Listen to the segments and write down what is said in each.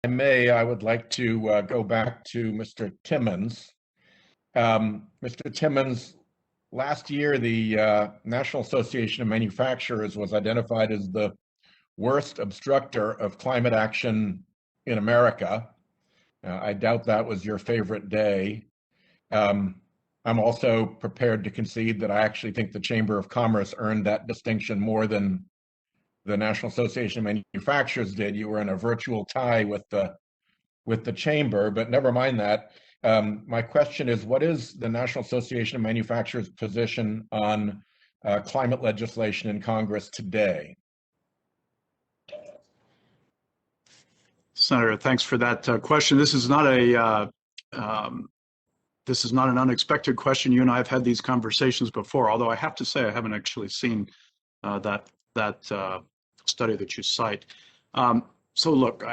I would like to go back to Mr. Timmons. Mr. Timmons, last year, the National Association of Manufacturers was identified as the worst obstructor of climate action in America. I doubt that was your favorite day. Um, I'm also prepared to concede that I actually think the Chamber of Commerce earned that distinction more than the National Association of Manufacturers did. You were in a virtual tie with the chamber, but never mind that. My question is, what is the National Association of Manufacturers' position on climate legislation in Congress today? Senator, thanks for that question. This is not an unexpected question. You and I have had these conversations before, although I have to say I haven't actually seen that study that you cite. So look,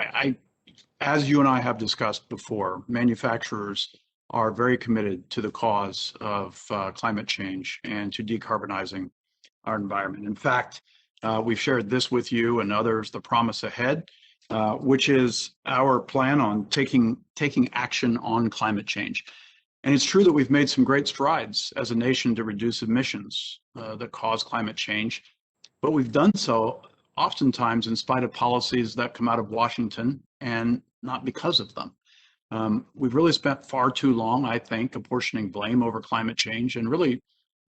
as you and I have discussed before, manufacturers are very committed to the cause of climate change and to decarbonizing our environment. In fact, we've shared this with you and others, the Promise Ahead, which is our plan on taking action on climate change. And it's true that we've made some great strides as a nation to reduce emissions that cause climate change, but we've done so oftentimes in spite of policies that come out of Washington and not because of them. We've really spent far too long, I think, apportioning blame over climate change and really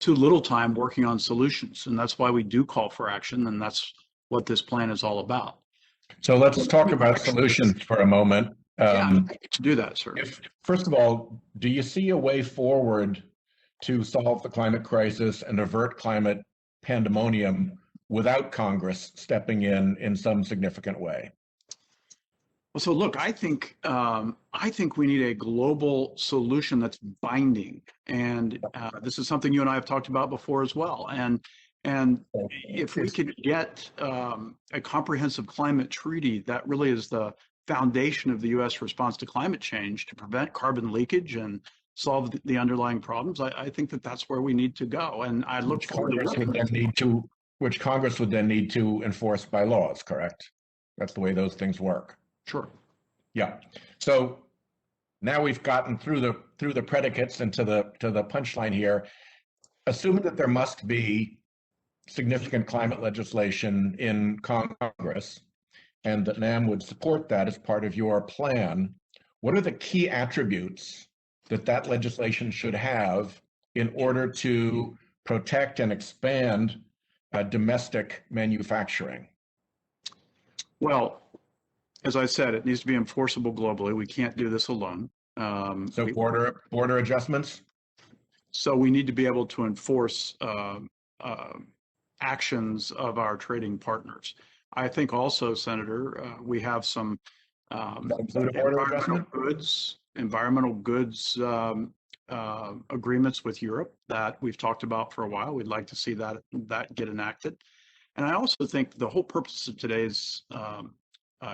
too little time working on solutions. And that's why we do call for action, and that's what this plan is all about. So let's talk about solutions for a moment. To do that, sir. First of all, do you see a way forward to solve the climate crisis and avert climate pandemonium without Congress stepping in some significant way? Well, so look, I think we need a global solution that's binding, and this is something you and I have talked about before as well. And if we could get a comprehensive climate treaty that really is the foundation of the U.S. response to climate change to prevent carbon leakage and solve the underlying problems, I think that's where we need to go. And I look forward to which Congress would then need to enforce by laws, correct? That's the way those things work. Sure. Yeah. So now we've gotten through the predicates and to the punchline here. Assuming that there must be significant climate legislation in Congress, and that NAM would support that as part of your plan, what are the key attributes that legislation should have in order to protect and expand domestic manufacturing? Well, as I said, it needs to be enforceable globally. We can't do this alone. So border adjustments? So we need to be able to enforce actions of our trading partners. I think also, Senator, we have some environmental goods agreements with Europe that we've talked about for a while. We'd like to see that get enacted. And I also think the whole purpose of today's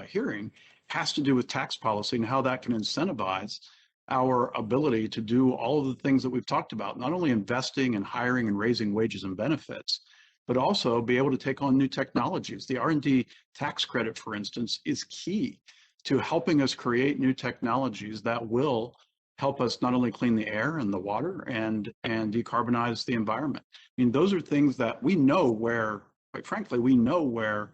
hearing has to do with tax policy and how that can incentivize our ability to do all of the things that we've talked about, not only investing and hiring and raising wages and benefits, but also be able to take on new technologies. The R&D tax credit, for instance, is key to helping us create new technologies that will help us not only clean the air and the water and decarbonize the environment. I mean, those are things that we know where, quite frankly, we know where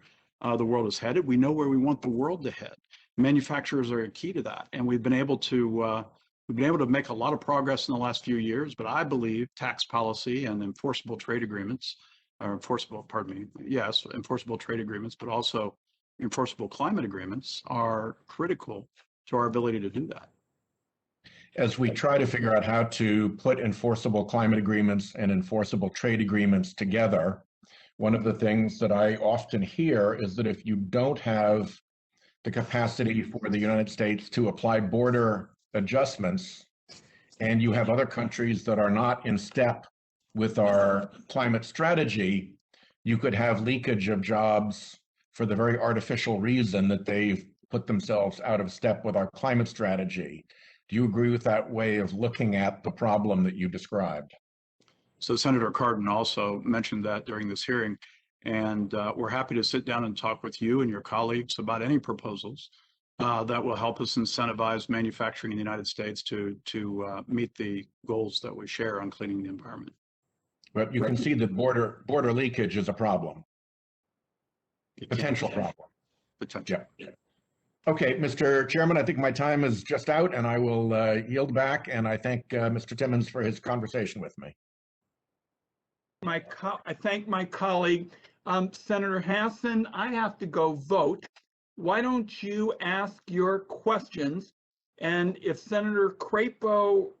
the world is headed. We know where we want the world to head. Manufacturers are a key to that, and we've been able to make a lot of progress in the last few years. But I believe tax policy and enforceable trade agreements, enforceable trade agreements, but also enforceable climate agreements are critical to our ability to do that. As we try to figure out how to put enforceable climate agreements and enforceable trade agreements together, one of the things that I often hear is that if you don't have the capacity for the United States to apply border adjustments, and you have other countries that are not in step with our climate strategy, you could have leakage of jobs for the very artificial reason that they've put themselves out of step with our climate strategy. Do you agree with that way of looking at the problem that you described? So Senator Cardin also mentioned that during this hearing, and we're happy to sit down and talk with you and your colleagues about any proposals that will help us incentivize manufacturing in the United States to meet the goals that we share on cleaning the environment. But you can see that border leakage is a problem, potential problem. Potential. Yeah. Okay, Mr. Chairman, I think my time is just out, and I will yield back. And I thank Mr. Timmons for his conversation with me. I thank my colleague, Senator Hassan. I have to go vote. Why don't you ask your questions? And if Senator Crapo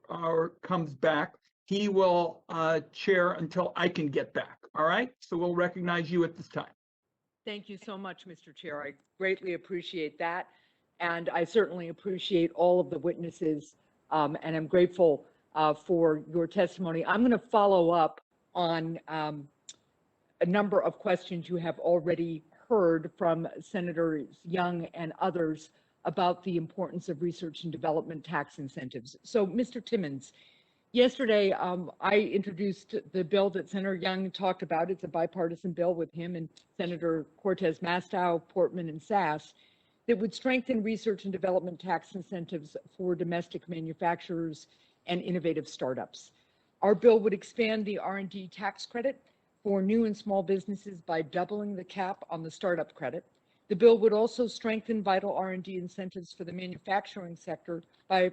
comes back, he will chair until I can get back. All right? So we'll recognize you at this time. Thank you so much, Mr. Chair. I greatly appreciate that. And I certainly appreciate all of the witnesses, and I'm grateful for your testimony. I'm going to follow up on a number of questions you have already heard from Senators Young and others about the importance of research and development tax incentives. So, Mr. Timmons, yesterday I introduced the bill that Senator Young talked about. It's a bipartisan bill with him and Senator Cortez Masto, Portman, and Sass that would strengthen research and development tax incentives for domestic manufacturers and innovative startups. Our bill would expand the R&D tax credit for new and small businesses by doubling the cap on the startup credit. The bill would also strengthen vital R&D incentives for the manufacturing sector by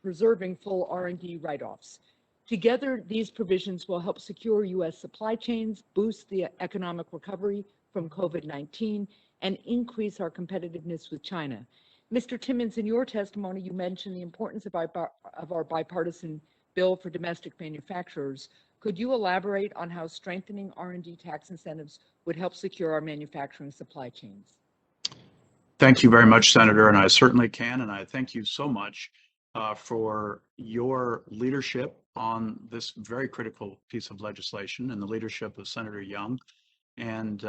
preserving full R&D write-offs. Together, these provisions will help secure U.S. supply chains, boost the economic recovery from COVID-19, and increase our competitiveness with China. Mr. Timmons, in your testimony, you mentioned the importance of our bipartisan bill for domestic manufacturers. Could you elaborate on how strengthening R&D tax incentives would help secure our manufacturing supply chains? Thank you very much, Senator, and I certainly can. And I thank you so much for your leadership on this very critical piece of legislation and the leadership of Senator Young and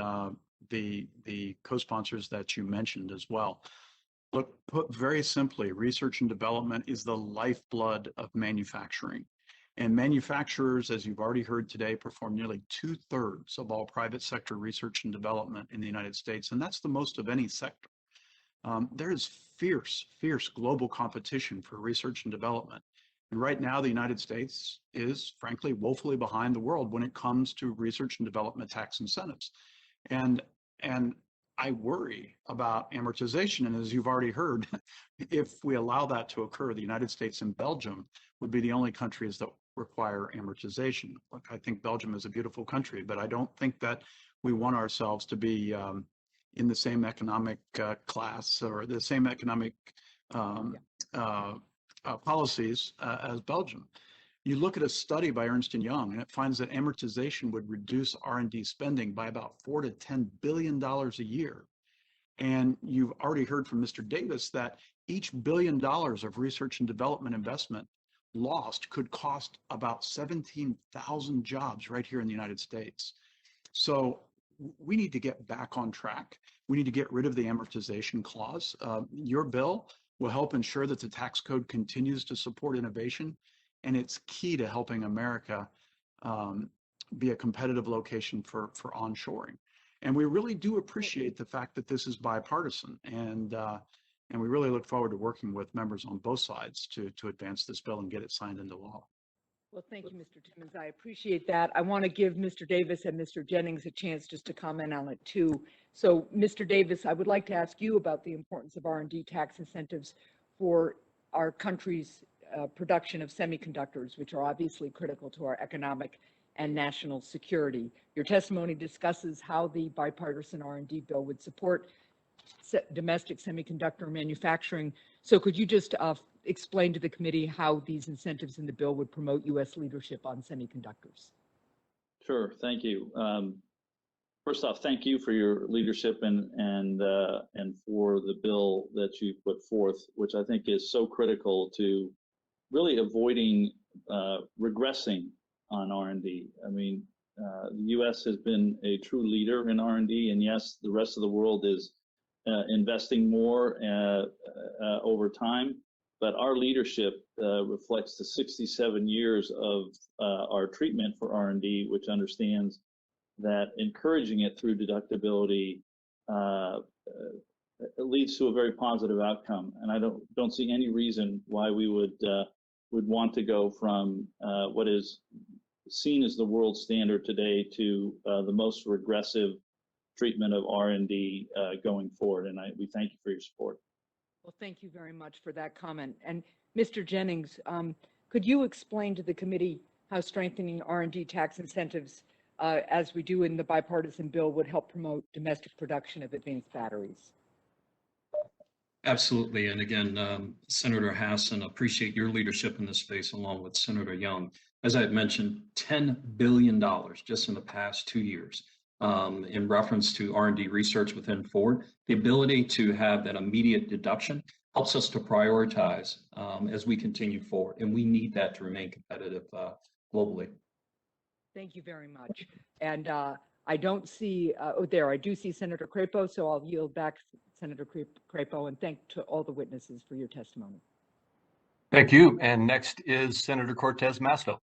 the co-sponsors that you mentioned as well. Look, put very simply, research and development is the lifeblood of manufacturing. And manufacturers, as you've already heard today, perform nearly 2/3 of all private sector research and development in the United States, and that's the most of any sector. There is fierce global competition for research and development. And right now, the United States is, frankly, woefully behind the world when it comes to research and development tax incentives. And I worry about amortization. And as you've already heard, if we allow that to occur, the United States and Belgium would be the only countries that require amortization. Look, I think Belgium is a beautiful country, but I don't think that we want ourselves to be in the same economic class or the same economic policies as Belgium. You look at a study by Ernst & Young, and it finds that amortization would reduce R&D spending by about $4 to $10 billion a year. And you've already heard from Mr. Davis that each $1 billion of research and development investment lost could cost about 17,000 jobs right here in the United States. So we need to get back on track. We need to get rid of the amortization clause. Your bill will help ensure that the tax code continues to support innovation, and it's key to helping America be a competitive location for onshoring. And we really do appreciate the fact that this is bipartisan, and we really look forward to working with members on both sides to advance this bill and get it signed into law. Well, thank you, Mr. Timmons. I appreciate that. I want to give Mr. Davis and Mr. Jennings a chance just to comment on it too. So, Mr. Davis, I would like to ask you about the importance of R&D tax incentives for our country's production of semiconductors, which are obviously critical to our economic and national security. Your testimony discusses how the bipartisan R&D bill would support domestic semiconductor manufacturing. So could you just explain to the committee how these incentives in the bill would promote U.S. leadership on semiconductors? Sure, thank you. First off, thank you for your leadership and for the bill that you put forth, which I think is so critical to really avoiding regressing on R&D. I mean, the U.S. has been a true leader in R&D, and yes, the rest of the world is investing more over time, but our leadership reflects the 67 years of our treatment for R&D, which understands that encouraging it through deductibility it leads to a very positive outcome. And I don't see any reason why we would want to go from what is seen as the world standard today to the most regressive treatment of R&D going forward. And we thank you for your support. Well, thank you very much for that comment. And Mr. Jennings, could you explain to the committee how strengthening R&D tax incentives, as we do in the bipartisan bill, would help promote domestic production of advanced batteries? Absolutely. And again, Senator Hassan, appreciate your leadership in this space along with Senator Young. As I had mentioned, $10 billion just in the past 2 years in reference to R&D research within Ford. The ability to have that immediate deduction helps us to prioritize as we continue forward. And we need that to remain competitive globally. Thank you very much. And I don't see, I do see Senator Crapo, so I'll yield back Senator Crapo, and thank to all the witnesses for your testimony. Thank you. And next is Senator Cortez Masto.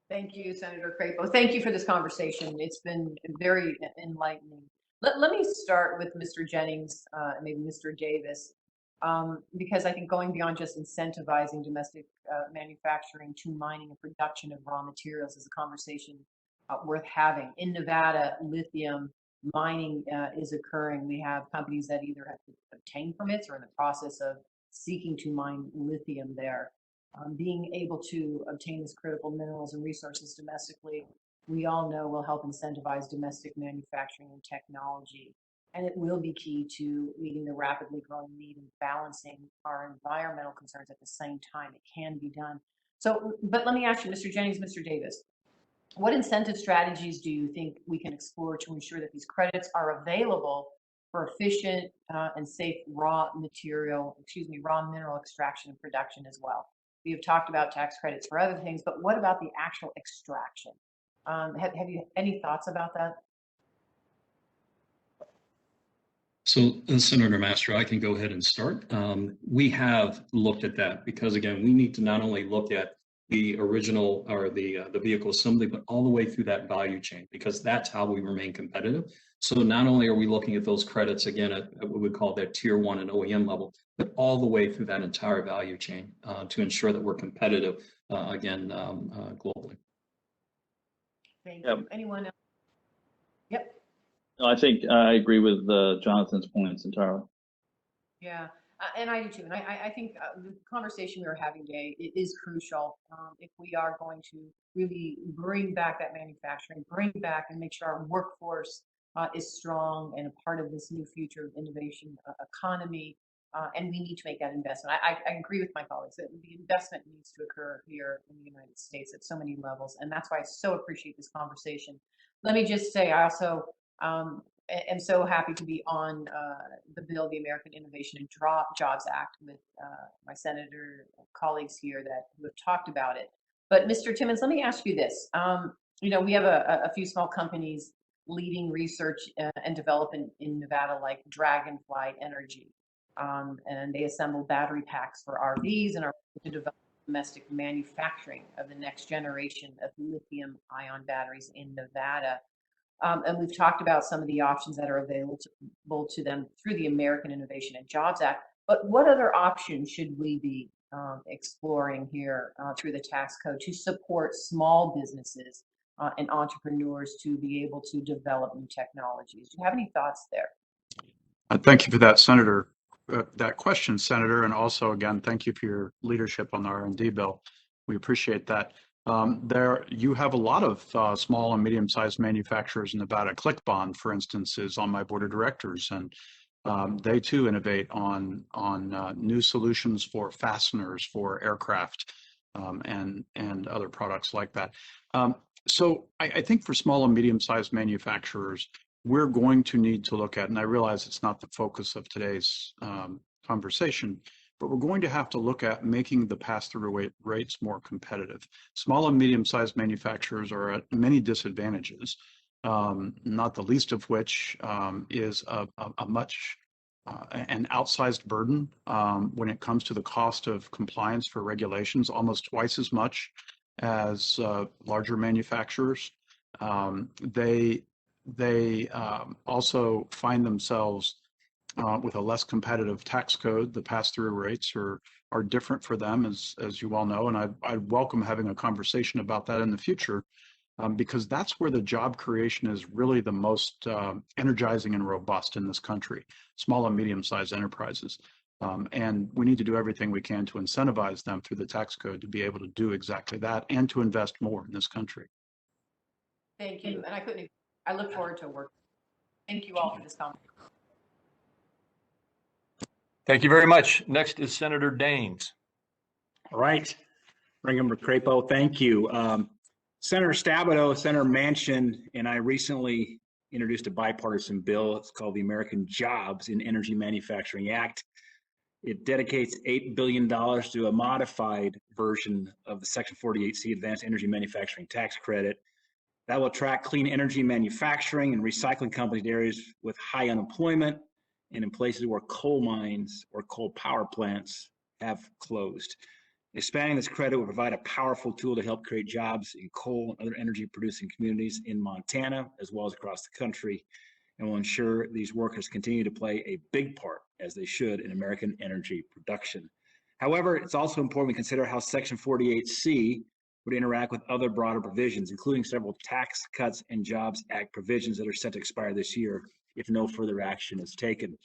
Thank you, Senator Crapo. Thank you for this conversation. It's been very enlightening. Let me start with Mr. Jennings, maybe Mr. Davis, because I think going beyond just incentivizing domestic manufacturing to mining and production of raw materials is a conversation worth having. In Nevada, lithium mining is occurring. We have companies that either have to obtain permits or in the process of seeking to mine lithium there. Being able to obtain these critical minerals and resources domestically, we all know will help incentivize domestic manufacturing and technology. And it will be key to meeting the rapidly growing need and balancing our environmental concerns at the same time. It can be done. So, but let me ask you, Mr. Jennings, Mr. Davis, what incentive strategies do you think we can explore to ensure that these credits are available for efficient and safe raw mineral extraction and production as well? We have talked about tax credits for other things, but what about the actual extraction? Have you any thoughts about that? So, Senator Mastro, I can go ahead and start. We have looked at that because, again, we need to not only look at the original or the vehicle assembly, but all the way through that value chain, because that's how we remain competitive. So not only are we looking at those credits, again, at what we call that tier 1 and OEM level, but all the way through that entire value chain to ensure that we're competitive, globally. Thank you. Anyone else? Yep. No, I think I agree with Jonathan's points entirely. Yeah, and I do too. And I think the conversation we are having today is crucial if we are going to really bring back that manufacturing, bring back and make sure our workforce is strong and a part of this new future of innovation economy. And we need to make that investment. I agree with my colleagues that the investment needs to occur here in the United States at so many levels. And that's why I so appreciate this conversation. Let me just say, I also am so happy to be on the bill, the American Innovation and Jobs Act, with my senator colleagues here who have talked about it. But Mr. Timmons, let me ask you this. We have a few small companies leading research and development in Nevada, like Dragonfly Energy. And they assemble battery packs for RVs and are to develop domestic manufacturing of the next generation of lithium-ion batteries in Nevada. And we've talked about some of the options that are available to them through the American Innovation and Jobs Act. But what other options should we be exploring here through the tax code to support small businesses and entrepreneurs to be able to develop new technologies? Do you have any thoughts there? Thank you for that, Senator. That question, Senator, and also again, thank you for your leadership on the R&D bill. We appreciate that. You have a lot of small and medium-sized manufacturers in Nevada. ClickBond, for instance, is on my board of directors, and they too innovate on new solutions for fasteners for aircraft and other products like that. So I think for small and medium-sized manufacturers, we're going to need to look at, and I realize it's not the focus of today's conversation, but we're going to have to look at making the pass-through rates more competitive. Small and medium-sized manufacturers are at many disadvantages, not the least of which is an outsized burden when it comes to the cost of compliance for regulations, almost twice as much as larger manufacturers. They also find themselves with a less competitive tax code. The pass-through rates are different for them, as you well know, and I'd welcome having a conversation about that in the future, because that's where the job creation is really the most energizing and robust in this country, small and medium-sized enterprises. And we need to do everything we can to incentivize them through the tax code to be able to do exactly that and to invest more in this country. Thank you. And I look forward to work. Thank you all for this conversation. Thank you very much. Next is Senator Daines. All right. Member Crapo, thank you. Senator Stabenow, Senator Manchin, and I recently introduced a bipartisan bill. It's called the American Jobs in Energy Manufacturing Act. It dedicates $8 billion to a modified version of the Section 48C Advanced Energy Manufacturing Tax Credit that will attract clean energy manufacturing and recycling companies to areas with high unemployment and in places where coal mines or coal power plants have closed. Expanding this credit will provide a powerful tool to help create jobs in coal and other energy producing communities in Montana, as well as across the country, and will ensure these workers continue to play a big part, as they should, in American energy production. However, it's also important we consider how Section 48C would interact with other broader provisions, including several Tax Cuts and Jobs Act provisions that are set to expire this year if no further action is taken.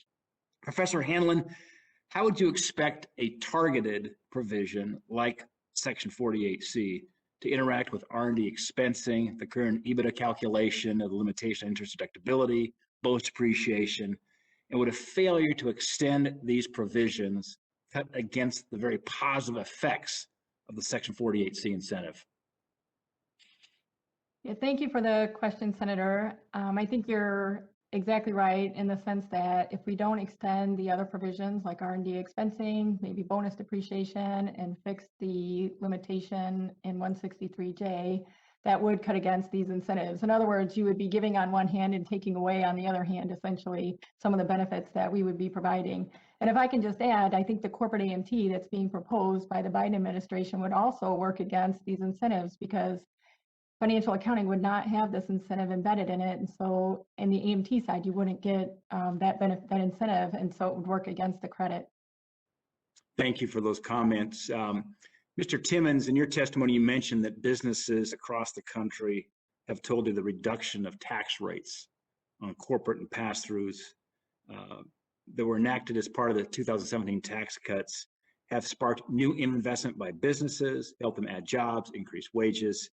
Professor Hanlon, how would you expect a targeted provision like Section 48C to interact with R&D expensing, the current EBITDA calculation of the limitation of interest deductibility, bonus depreciation, and would a failure to extend these provisions cut against the very positive effects of the Section 48C incentive? Yeah, thank you for the question, Senator. I think you're exactly right in the sense that if we don't extend the other provisions like R&D expensing, maybe bonus depreciation, and fix the limitation in 163J, that would cut against these incentives. In other words, you would be giving on one hand and taking away on the other hand, essentially, some of the benefits that we would be providing. And if I can just add, I think the corporate AMT that's being proposed by the Biden administration would also work against these incentives, because financial accounting would not have this incentive embedded in it. And so in the AMT side, you wouldn't get that benefit, that incentive. And so it would work against the credit. Thank you for those comments. Mr. Timmons, in your testimony, you mentioned that businesses across the country have told you the reduction of tax rates on corporate and pass-throughs that were enacted as part of the 2017 tax cuts have sparked new investment by businesses, helped them add jobs, increase wages.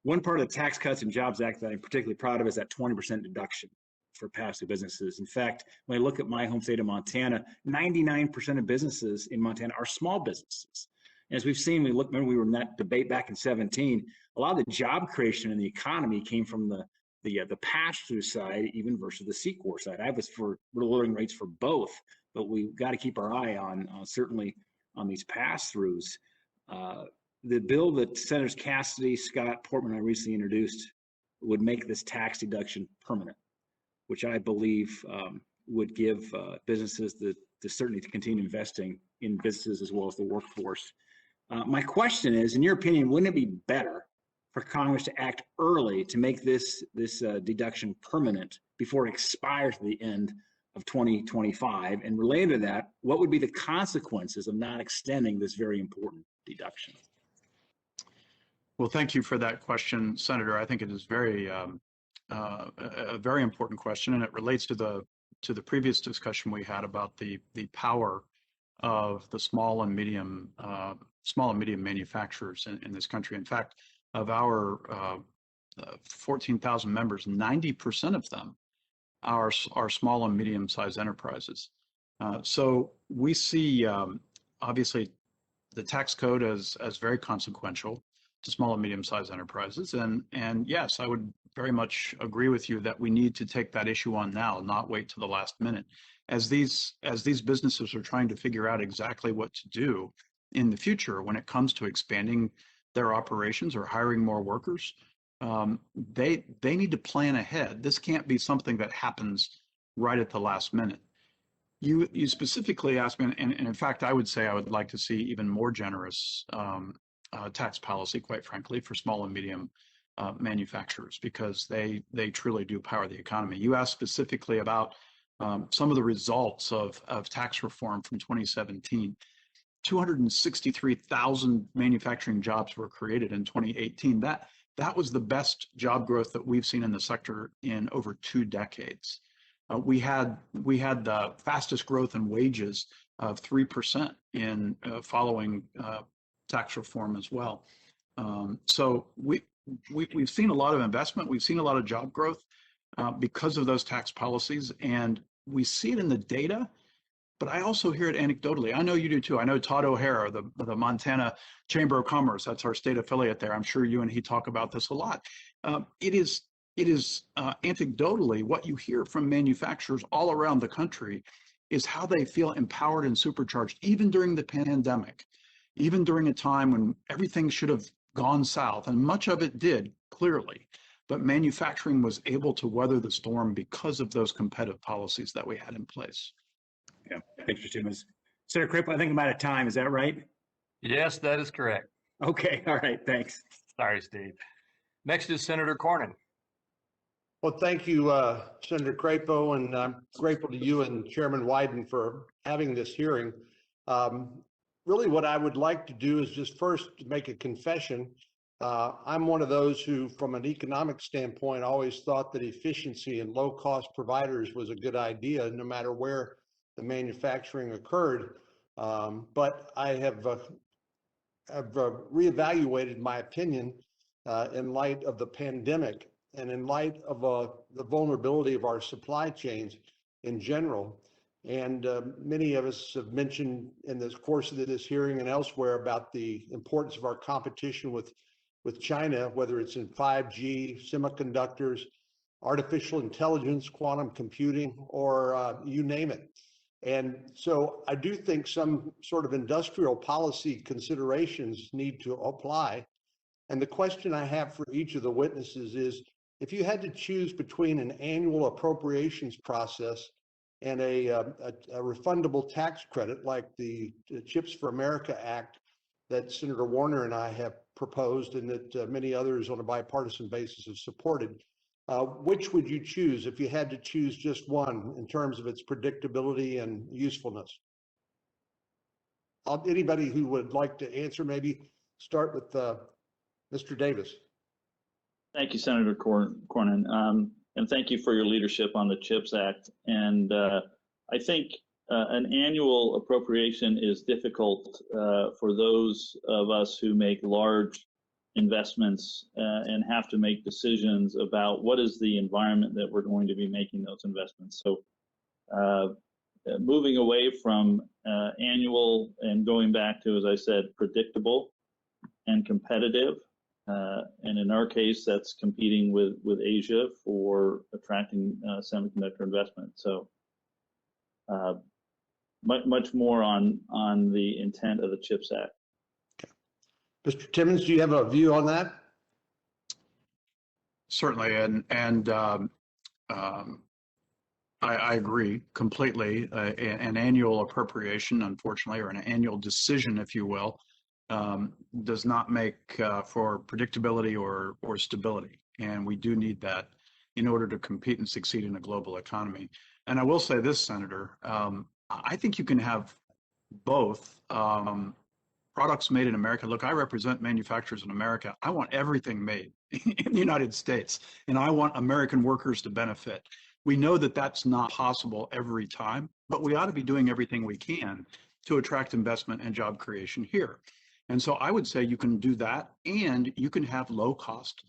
One part of the Tax Cuts and Jobs Act that I'm particularly proud of is that 20% deduction for pass-through businesses. In fact, when I look at my home state of Montana, 99% of businesses in Montana are small businesses. And as we've seen, remember we were in that debate back in 17, a lot of the job creation in the economy came from the pass-through side, even versus the C-Corp side. I was for lowering rates for both, but we've got to keep our eye on certainly on these pass-throughs. The bill that Senators Cassidy, Scott, Portman, and I recently introduced would make this tax deduction permanent, which I believe would give businesses the certainty to continue investing in businesses as well as the workforce. My question is, in your opinion, wouldn't it be better for Congress to act early to make this deduction permanent before it expires at the end of 2025? And related to that, what would be the consequences of not extending this very important deduction? Well, thank you for that question, Senator. I think it is a very important question, and it relates to the previous discussion we had about the power of the small and medium manufacturers in this country. In fact, of our 14,000 members, 90% of them are small and medium-sized enterprises. So we see obviously the tax code as very consequential to small and medium-sized enterprises. And yes, I would very much agree with you that we need to take that issue on now, not wait to the last minute. As these businesses are trying to figure out exactly what to do in the future when it comes to expanding their operations or hiring more workers, they need to plan ahead. This can't be something that happens right at the last minute. You specifically asked me, and in fact, I would say I would like to see even more generous tax policy, quite frankly, for small and medium manufacturers, because they truly do power the economy. You asked specifically about some of the results of tax reform from 2017. 263,000 manufacturing jobs were created in 2018. That was the best job growth that we've seen in the sector in over 2 decades. We had the fastest growth in wages of 3% in following tax reform as well. So we've seen a lot of investment. We've seen a lot of job growth because of those tax policies, and we see it in the data. But I also hear it anecdotally. I know you do too. I know Todd O'Hara, the Montana Chamber of Commerce, that's our state affiliate there. I'm sure you and he talk about this a lot. It is anecdotally what you hear from manufacturers all around the country is how they feel empowered and supercharged, even during the pandemic, even during a time when everything should have gone south, and much of it did, clearly. But manufacturing was able to weather the storm because of those competitive policies that we had in place. Yeah, thanks, Mr. Timmons. Senator Crapo, I think I'm out of time. Is that right? Yes, that is correct. Okay, all right, thanks. Sorry, Steve. Next is Senator Cornyn. Well, thank you, Senator Crapo, and I'm grateful to you and Chairman Wyden for having this hearing. Really, what I would like to do is just first make a confession. I'm one of those who, from an economic standpoint, always thought that efficiency and low-cost providers was a good idea, no matter where the manufacturing occurred. But I have reevaluated my opinion in light of the pandemic and in light of the vulnerability of our supply chains in general. And many of us have mentioned in the course of this hearing and elsewhere about the importance of our competition with China, whether it's in 5G, semiconductors, artificial intelligence, quantum computing, or you name it. And so I do think some sort of industrial policy considerations need to apply. And the question I have for each of the witnesses is, if you had to choose between an annual appropriations process and a refundable tax credit like the CHIPS for America Act that Senator Warner and I have proposed and that many others on a bipartisan basis have supported, which would you choose if you had to choose just one in terms of its predictability and usefulness? Anybody who would like to answer, maybe start with Mr. Davis. Thank you, Senator Cornyn, and thank you for your leadership on the CHIPS Act. And I think an annual appropriation is difficult for those of us who make large investments and have to make decisions about what is the environment that we're going to be making those investments. So moving away from annual and going back to, as I said, predictable and competitive. And in our case, that's competing with Asia for attracting semiconductor investment. So much more on the intent of the CHIPS Act. Mr. Timmons, do you have a view on that? Certainly, and I agree completely. An annual appropriation, unfortunately, or an annual decision, if you will, does not make for predictability or stability. And we do need that in order to compete and succeed in a global economy. And I will say this, Senator, I think you can have both. Products made in America. Look, I represent manufacturers in America. I want everything made in the United States, and I want American workers to benefit. We know that that's not possible every time, but we ought to be doing everything we can to attract investment and job creation here. And so I would say you can do that, and you can have low-cost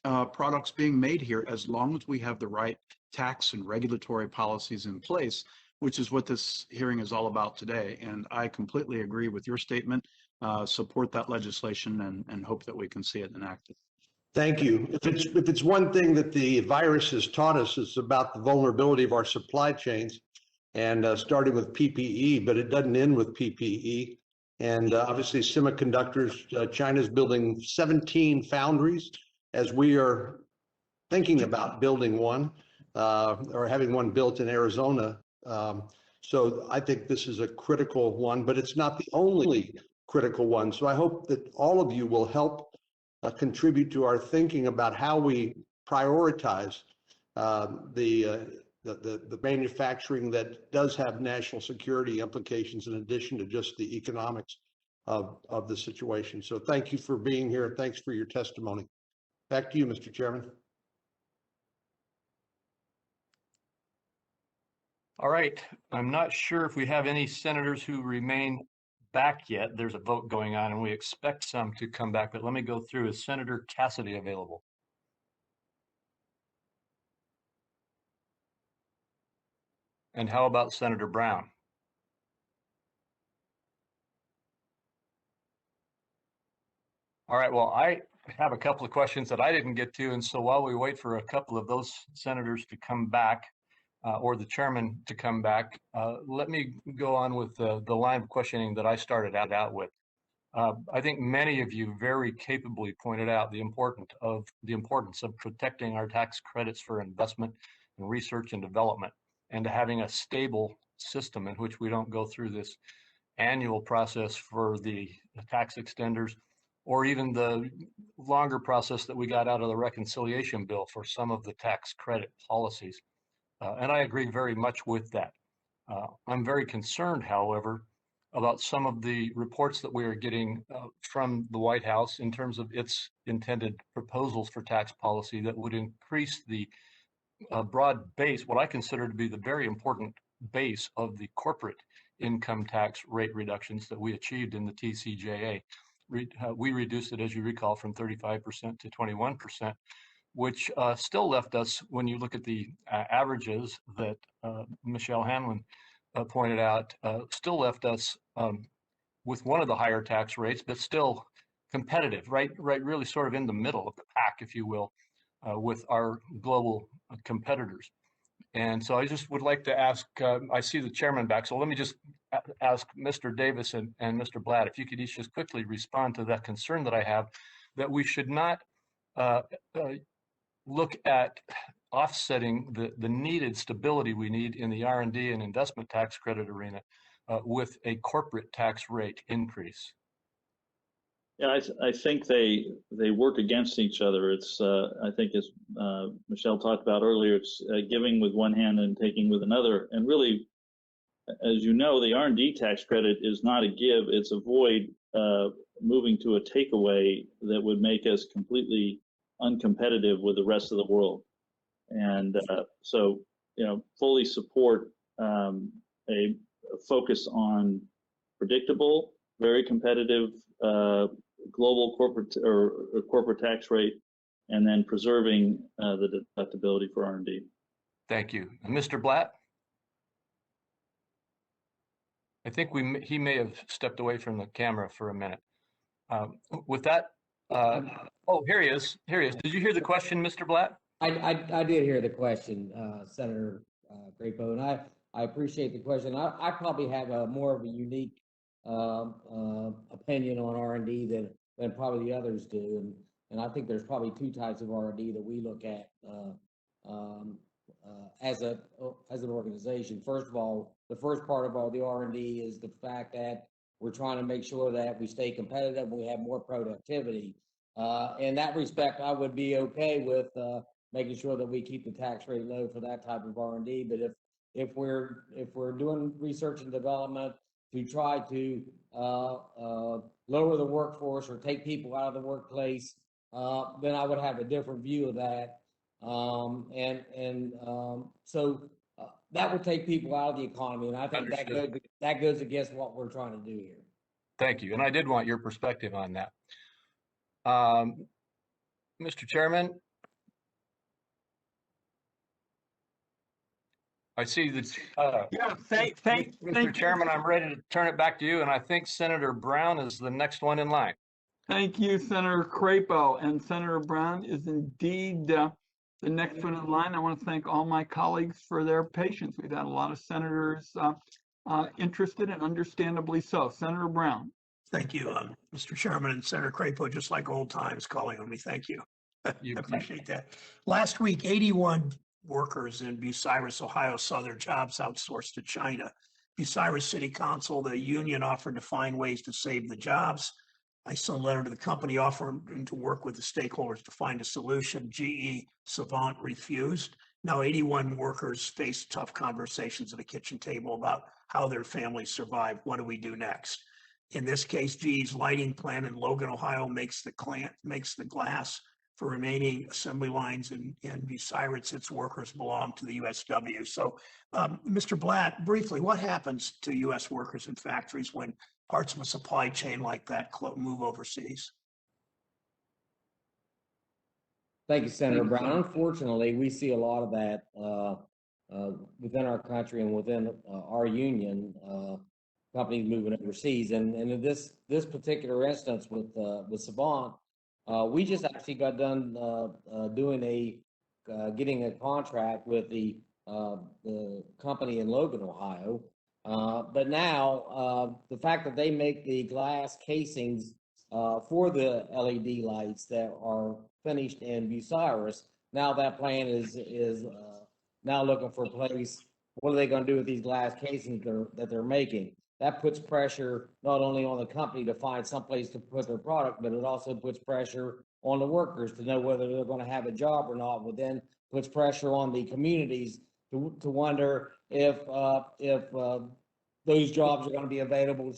products being made here as long as we have the right tax and regulatory policies in place, which is what this hearing is all about today. And I completely agree with your statement, support that legislation, and hope that we can see it enacted. Thank you. If it's one thing that the virus has taught us, it's about the vulnerability of our supply chains, and starting with PPE, but it doesn't end with PPE. And obviously semiconductors, China's building 17 foundries as we are thinking about building one or having one built in Arizona. So I think this is a critical one, but it's not the only critical one. So I hope that all of you will help contribute to our thinking about how we prioritize the the manufacturing that does have national security implications in addition to just the economics of the situation. So thank you for being here. Thanks for your testimony. Back to you, Mr. Chairman. All right. I'm not sure if we have any senators who remain back yet. There's a vote going on and we expect some to come back, but let me go through. Is Senator Cassidy available? And how about Senator Brown? All right, well, I have a couple of questions that I didn't get to, and so while we wait for a couple of those senators to come back, or the chairman to come back, let me go on with the line of questioning that I started out with. I think many of you very capably pointed out the importance of protecting our tax credits for investment and research and development, and to having a stable system in which we don't go through this annual process for the tax extenders, or even the longer process that we got out of the reconciliation bill for some of the tax credit policies. And I agree very much with that. I'm very concerned, however, about some of the reports that we are getting from the White House in terms of its intended proposals for tax policy that would increase the broad base, what I consider to be the very important base of the corporate income tax rate reductions that we achieved in the TCJA. We reduced it, as you recall, from 35% to 21%, which still left us, when you look at the averages that Michelle Hanlon pointed out, still left us with one of the higher tax rates, but still competitive, right, really sort of in the middle of the pack, if you will, with our global competitors. And so I just would like to ask, I see the chairman back, so let me just ask Mr. Davis and Mr. Blatt, if you could each just quickly respond to that concern that I have, that we should not look at offsetting the needed stability we need in the R&D and investment tax credit arena with a corporate tax rate increase. Yeah, I think they work against each other. It's I think, as Michelle talked about earlier, it's giving with one hand and taking with another. And really, as you know, the R&D tax credit is not a give; it's a void, moving to a takeaway that would make us completely uncompetitive with the rest of the world. And so, fully support a focus on predictable, very competitive global corporate tax rate, and then preserving the deductibility for R&D. Thank you. And Mr. Blatt? I think he may have stepped away from the camera for a minute. With that, oh, here he is. Did you hear the question, Mr. Blatt? I did hear the question, Senator Crapo, and I appreciate the question. I probably have a more of a unique opinion on R&D than probably the others do, and I think there's probably two types of R&D that we look at as an organization. First of all, the first part of all the R&D is the fact that we're trying to make sure that we stay competitive and we have more productivity. In that respect, I would be okay with making sure that we keep the tax rate low for that type of R&D. But if we're doing research and development to try to lower the workforce or take people out of the workplace, then I would have a different view of that. So that would take people out of the economy, and I think that goes against what we're trying to do here. Thank you, and I did want your perspective on that. Mr. Chairman, I see that. Mr. Chairman, I'm ready to turn it back to you, and I think Senator Brown is the next one in line. Thank you, Senator Crapo, and Senator Brown is indeed the next one in line. I want to thank all my colleagues for their patience. We've had a lot of senators interested, and understandably so. Senator Brown. Thank you, Mr. Chairman, and Senator Crapo, just like old times calling on me. Thank you. I appreciate that. Last week, 81 workers in Bucyrus, Ohio saw their jobs outsourced to China. Bucyrus City Council, the union, offered to find ways to save the jobs. I sent a letter to the company offering to work with the stakeholders to find a solution. GE Savant refused. Now, 81 workers face tough conversations at a kitchen table about how their families survive. What do we do next? In this case, GE's lighting plant in Logan, Ohio makes the glass for remaining assembly lines in Bucyrus. Its workers belong to the USW. So, Mr. Blatt, briefly, what happens to US workers in factories when parts of a supply chain like that move overseas? Thank you, Senator Brown. Unfortunately, we see a lot of that within our country and within our union, companies moving overseas. And in this particular instance with Savant, we just actually got done getting a contract with the company in Logan, Ohio. But now the fact that they make the glass casings for the LED lights that are finished in Bucyrus, now that plant is now looking for a place. What are they going to do with these glass casings that they're making? That puts pressure not only on the company to find someplace to put their product, but it also puts pressure on the workers to know whether they're going to have a job or not. But then puts pressure on the communities to wonder if those jobs are going to be available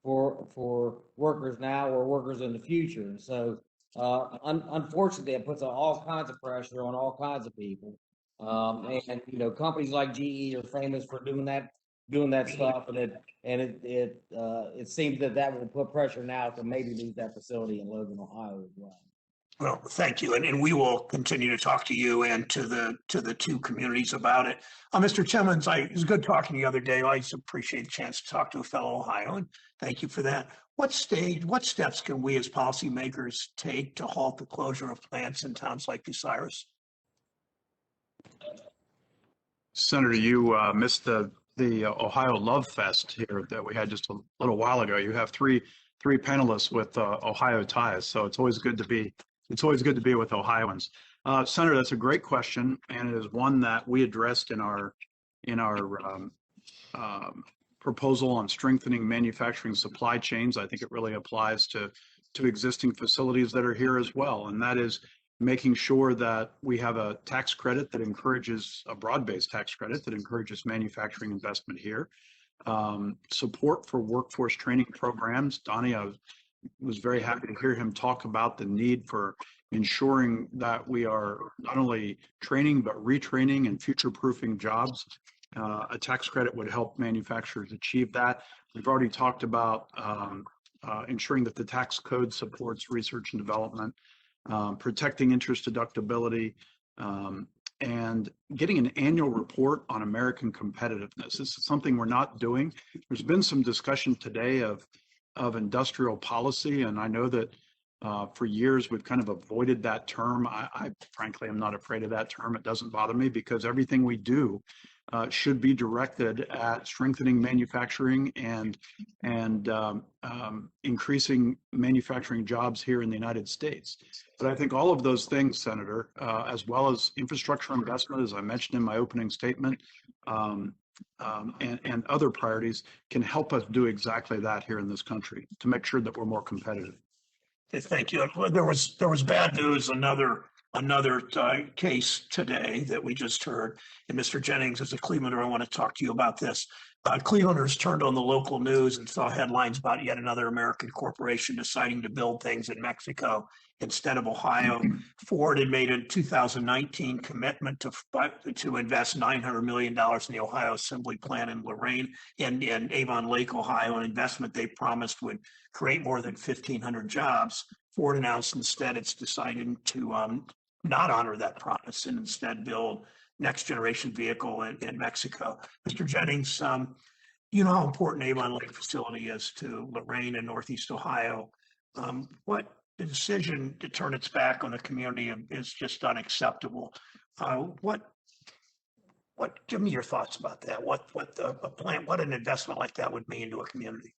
for workers now or workers in the future. So unfortunately, it puts all kinds of pressure on all kinds of people. And companies like GE are famous for doing that stuff, and it seems that will put pressure now to maybe lose that facility in Logan, Ohio as well. Well, thank you, and we will continue to talk to you and to the two communities about it. Mr. Timmons, it was good talking to you the other day. I always appreciate the chance to talk to a fellow Ohioan. Thank you for that. What steps can we as policymakers take to halt the closure of plants in towns like Bucyrus? Senator, you missed the Ohio Love Fest here that we had just a little while ago. You have three panelists with Ohio ties, so it's always good to be with Ohioans. Senator, that's a great question, and it is one that we addressed in our proposal on strengthening manufacturing supply chains. I think it really applies to existing facilities that are here as well, and that is making sure that we have a tax credit that encourages a broad-based tax credit that encourages manufacturing investment here. Support for workforce training programs. Donnie, I was very happy to hear him talk about the need for ensuring that we are not only training but retraining and future-proofing jobs. A tax credit would help manufacturers achieve that. We've already talked about ensuring that the tax code supports research and development, protecting interest deductibility, and getting an annual report on American competitiveness. This is something we're not doing. There's been some discussion today of industrial policy, and I know that for years we've kind of avoided that term. I frankly am not afraid of that term. It doesn't bother me because everything we do should be directed at strengthening manufacturing and increasing manufacturing jobs here in the United States. But I think all of those things, Senator, as well as infrastructure investment, as I mentioned in my opening statement, and other priorities can help us do exactly that here in this country to make sure that we're more competitive. Thank you. There was bad news, another case today that we just heard. And Mr. Jennings, as a Clevelander, I want to talk to you about this. Clevelanders turned on the local news and saw headlines about yet another American corporation deciding to build things in Mexico instead of Ohio. Ford had made a 2019 commitment to invest $900 million in the Ohio assembly plant in Lorain and in Avon Lake, Ohio, an investment they promised would create more than 1,500 jobs. Ford announced instead it's decided to not honor that promise and instead build next generation vehicle in Mexico. Mr. Jennings, you know how important Avon Lake facility is to Lorain and Northeast Ohio. What the decision to turn its back on the community is just unacceptable. Give me your thoughts about that. What an investment like that would mean to a community.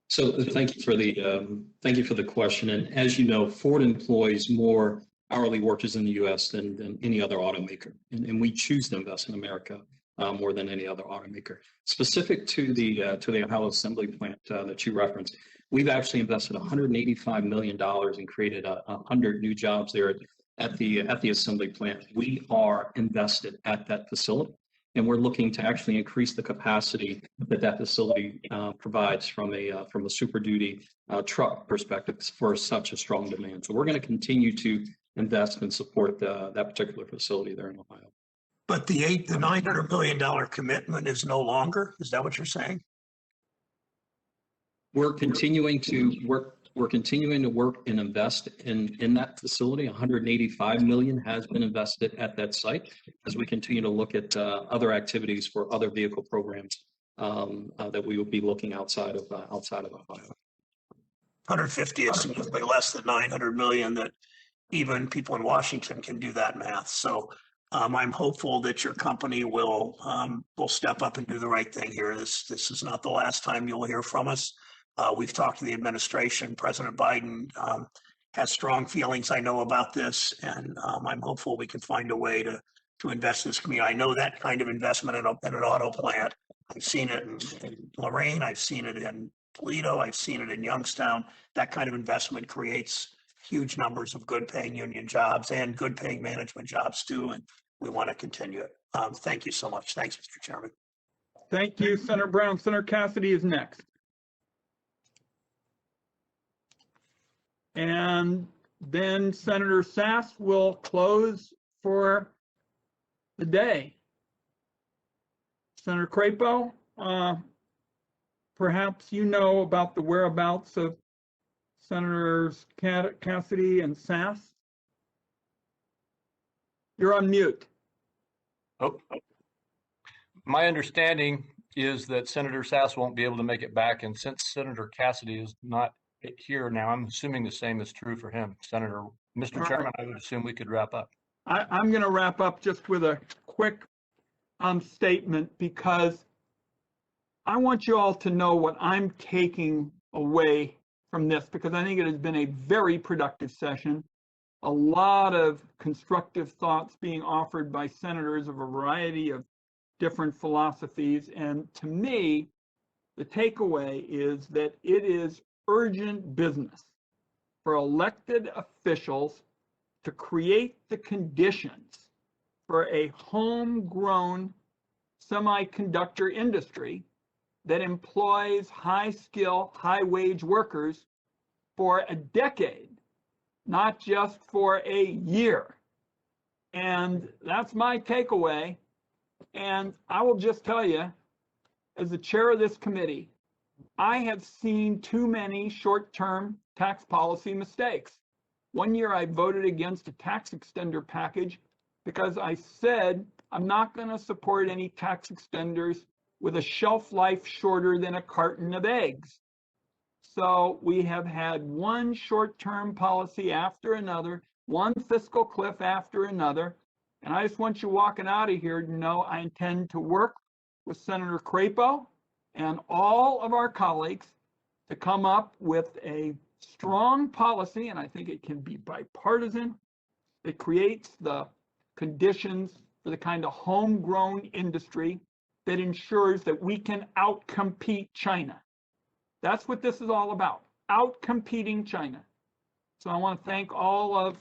So thank you for the question. And as you know, Ford employs more hourly workers in the U.S. than any other automaker, and we choose to invest in America more than any other automaker. Specific to the Ohio assembly plant that you referenced, we've actually invested $185 million and created 100 new jobs there at the assembly plant. We are invested at that facility, and we're looking to actually increase the capacity that facility provides from a Super Duty truck perspective for such a strong demand. So we're going to continue to invest and support that particular facility there in Ohio. But the $900 million commitment is no longer. Is that what you're saying? We're continuing to work. We're continuing to work and invest in that facility. $185 million has been invested at that site as we continue to look at other activities for other vehicle programs that we will be looking outside of Ohio. 150 is significantly less than 900 million. That even people in Washington can do that math. So I'm hopeful that your company will step up and do the right thing here. This is not the last time you'll hear from us. We've talked to the administration. President Biden has strong feelings, I know, about this, and I'm hopeful we can find a way to invest in this community. I know that kind of investment in an auto plant. I've seen it in Lorain. I've seen it in Toledo. I've seen it in Youngstown. That kind of investment creates huge numbers of good-paying union jobs and good-paying management jobs too, and we want to continue it. Thank you so much. Thanks, Mr. Chairman. Thank you, Senator Brown. Senator Cassidy is next. And then Senator Sass will close for the day. Senator Crapo, perhaps you know about the whereabouts of Senators Cassidy and Sass. You're on mute. Oh. My understanding is that Senator Sass won't be able to make it back, and since Senator Cassidy is not here now, I'm assuming the same is true for him. Mr. Chairman, I would assume we could wrap up. I'm going to wrap up just with a quick statement, because I want you all to know what I'm taking away from this, because I think it has been a very productive session. A lot of constructive thoughts being offered by senators of a variety of different philosophies. And to me, the takeaway is that it is urgent business for elected officials to create the conditions for a homegrown semiconductor industry that employs high-skill, high-wage workers for a decade, not just for a year. And that's my takeaway. And I will just tell you, as the chair of this committee, I have seen too many short-term tax policy mistakes. One year I voted against a tax extender package because I said I'm not going to support any tax extenders with a shelf life shorter than a carton of eggs. So we have had one short-term policy after another, one fiscal cliff after another. And I just want you walking out of here to know I intend to work with Senator Crapo and all of our colleagues to come up with a strong policy, and I think it can be bipartisan. It creates the conditions for the kind of homegrown industry that ensures that we can outcompete China. That's what this is all about, outcompeting China. So I want to thank all of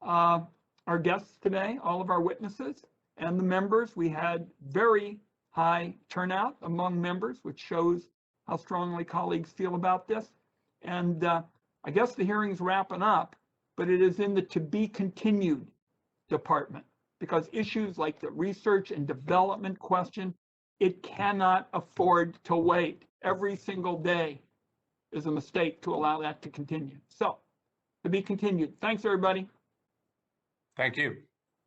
our guests today, all of our witnesses and the members. We had very high turnout among members, which shows how strongly colleagues feel about this. And I guess the hearing's wrapping up, but it is in the to be continued department, because issues like the research and development question, it cannot afford to wait. Every single day is a mistake to allow that to continue. So, to be continued. Thanks, everybody. Thank you.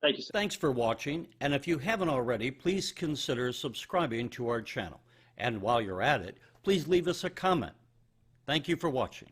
Thank you. Thanks for watching, and if you haven't already, please consider subscribing to our channel. And while you're at it, please leave us a comment. Thank you for watching.